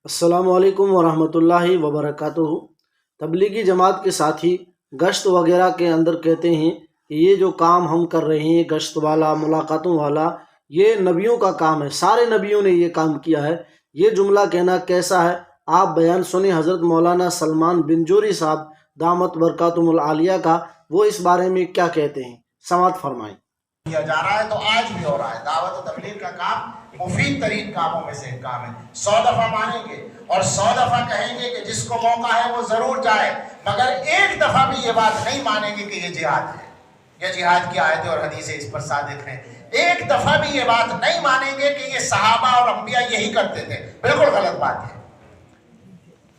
السلام علیکم ورحمۃ اللہ وبرکاتہ۔ تبلیغی جماعت کے ساتھی گشت وغیرہ کے اندر کہتے ہیں کہ یہ جو کام ہم کر رہے ہیں، گشت والا، ملاقاتوں والا، یہ نبیوں کا کام ہے، سارے نبیوں نے یہ کام کیا ہے۔ یہ جملہ کہنا کیسا ہے؟ آپ بیان سنیں حضرت مولانا سلمان بن جوری صاحب دامت برکاتہم العالیہ کا، وہ اس بارے میں کیا کہتے ہیں، سماعت فرمائیں۔ کیا جا رہا ہے تو آج بھی ہو رہا ہے۔ دعوت و تبلیغ کا کام مفید ترین کاموں میں سے ایک کام ہے۔ 100 دفعہ مانیں گے اور 100 دفعہ کہیں گے کہ جس کو موقع ہے وہ ضرور جائے، مگر ایک دفعہ بھی یہ بات نہیں مانیں گے کہ یہ جہاد ہے یا جہاد کی آیتیں اور حدیثیں اس پر صادق ہیں۔ ایک دفعہ بھی یہ بات نہیں مانیں گے کہ یہ صحابہ اور انبیاء یہی کرتے تھے۔ بالکل غلط بات ہے۔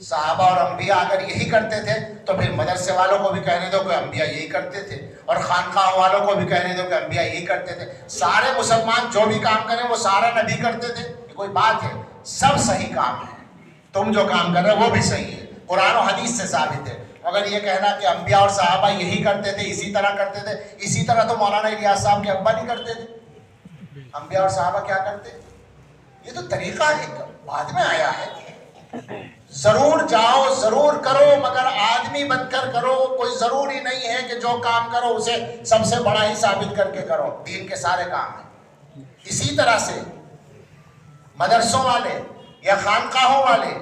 صحابہ اور انبیاء اگر یہی کرتے تھے تو پھر مدرسے والوں کو بھی کہنے دو کہ انبیاء یہی کرتے تھے، اور خانقاہ والوں کو بھی کہنے دو کہ انبیاء یہی کرتے تھے۔ سارے مسلمان جو بھی کام کریں وہ سارا نبی کرتے تھے، یہ کوئی بات ہے؟ سب صحیح کام ہے۔ تم جو کام کر رہے ہو وہ بھی صحیح ہے، قرآن و حدیث سے ثابت ہے۔ مگر یہ کہنا کہ انبیاء اور صحابہ یہی کرتے تھے، اسی طرح کرتے تھے، اسی طرح تو مولانا الیاس صاحب کے ابا نہیں کرتے تھے۔ انبیاء اور صحابہ کیا کرتے؟ یہ تو طریقہ ایک بعد میں آیا ہے۔ ضرور جاؤ، ضرور کرو، مگر آدمی بن کر کرو۔ کوئی ضروری نہیں ہے کہ جو کام کرو اسے سب سے بڑا ہی ثابت کر کے کرو۔ دین کے سارے کام ہیں۔ اسی طرح سے مدرسوں والے یا خانقاہوں والے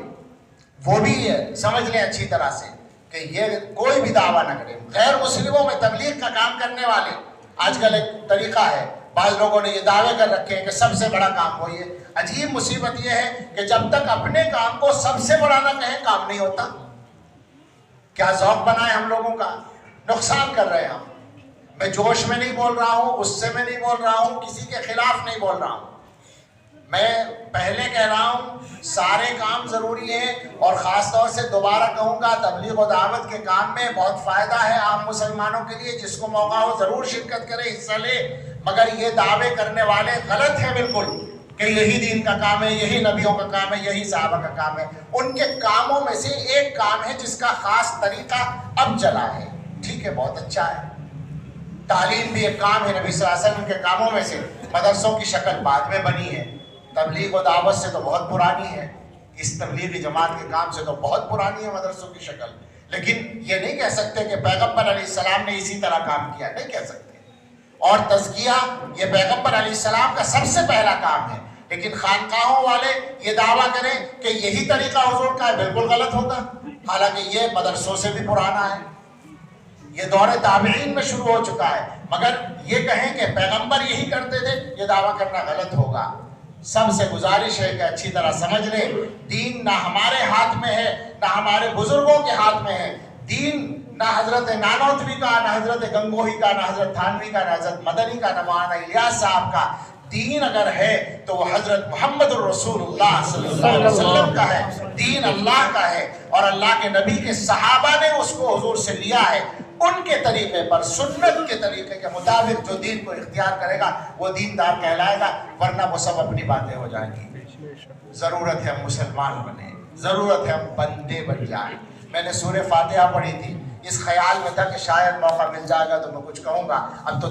وہ بھی سمجھ لیں اچھی طرح سے کہ یہ کوئی بھی دعویٰ نہ کرے۔ غیر مسلموں میں تبلیغ کا کام کرنے والے، آج کل ایک طریقہ ہے، بعض لوگوں نے یہ دعوے کر رکھے ہیں کہ سب سے بڑا کام وہی ہے۔ عجیب مصیبت یہ ہے کہ جب تک اپنے کام کو سب سے بڑا نہ کہیں کام نہیں ہوتا۔ کیا ذوق بنائے ہم لوگوں کا، نقصان کر رہے ہیں ہم۔ میں جوش میں نہیں بول رہا ہوں، غصے میں نہیں بول رہا ہوں، کسی کے خلاف نہیں بول رہا ہوں۔ میں پہلے کہہ رہا ہوں سارے کام ضروری ہیں، اور خاص طور سے دوبارہ کہوں گا تبلیغ و دعوت کے کام میں بہت فائدہ ہے عام مسلمانوں کے لیے۔ جس کو موقع ہو ضرور شرکت کرے، حصہ لے، مگر یہ دعوے کرنے والے غلط ہیں بالکل کہ یہی دین کا کام ہے، یہی نبیوں کا کام ہے، یہی صحابہ کا کام ہے۔ ان کے کاموں میں سے ایک کام ہے جس کا خاص طریقہ اب چلا ہے، ٹھیک ہے، بہت اچھا ہے۔ تعلیم بھی ایک کام ہے نبی صلی اللہ علیہ وسلم کے کاموں میں سے۔ مدرسوں کی شکل بعد میں بنی ہے، تبلیغ و دعوت سے تو بہت پرانی ہے، اس تبلیغی جماعت کے کام سے تو بہت پرانی ہے مدرسوں کی شکل۔ لیکن یہ نہیں کہہ سکتے کہ پیغمبر علیہ السلام نے اسی طرح کام کیا، نہیں کہہ سکتے۔ اور تزکیہ یہ پیغمبر علیہ السلام کا سب سے پہلا کام ہے، لیکن خانقاہوں والے یہ دعویٰ کریں کہ یہی طریقہ حضور کا ہے، بالکل غلط ہوگا۔ حالانکہ یہ مدرسوں سے بھی پرانا ہے، یہ دور تابعین میں شروع ہو چکا ہے، مگر یہ کہیں کہ پیغمبر یہی کرتے تھے، یہ دعویٰ کرنا غلط ہوگا۔ سب سے گزارش ہے کہ اچھی طرح سمجھ لیں، دین نہ ہمارے ہاتھ میں ہے، نہ ہمارے بزرگوں کے ہاتھ میں ہے۔ دین نہ حضرت نانوتوی کا، نہ حضرت گنگوہی کا، نہ حضرت تھانوی کا، نہ حضرت مدنی کا، نہ مولانا الیاس صاحب کا۔ دین اگر ہے تو وہ حضرت محمد الرسول اللہ صلی اللہ علیہ وسلم کا ہے۔ دین اللہ کا ہے، اور اللہ کے نبی کے صحابہ نے اس کو حضور سے لیا ہے۔ ان کے طریقے پر، سنت کے طریقے کے مطابق جو دین کو اختیار کرے گا وہ دیندار کہلائے گا، ورنہ وہ سب اپنی باتیں ہو جائیں گی۔ ضرورت ہے ہم مسلمان بنیں، ضرورت ہے ہم بندے بن جائیں۔ میں نے سورہ فاتحہ پڑھی تھی، اس خیال میں تھا کہ شاید موقع مل جائے گا تو میں کچھ کہوں گا، اب تو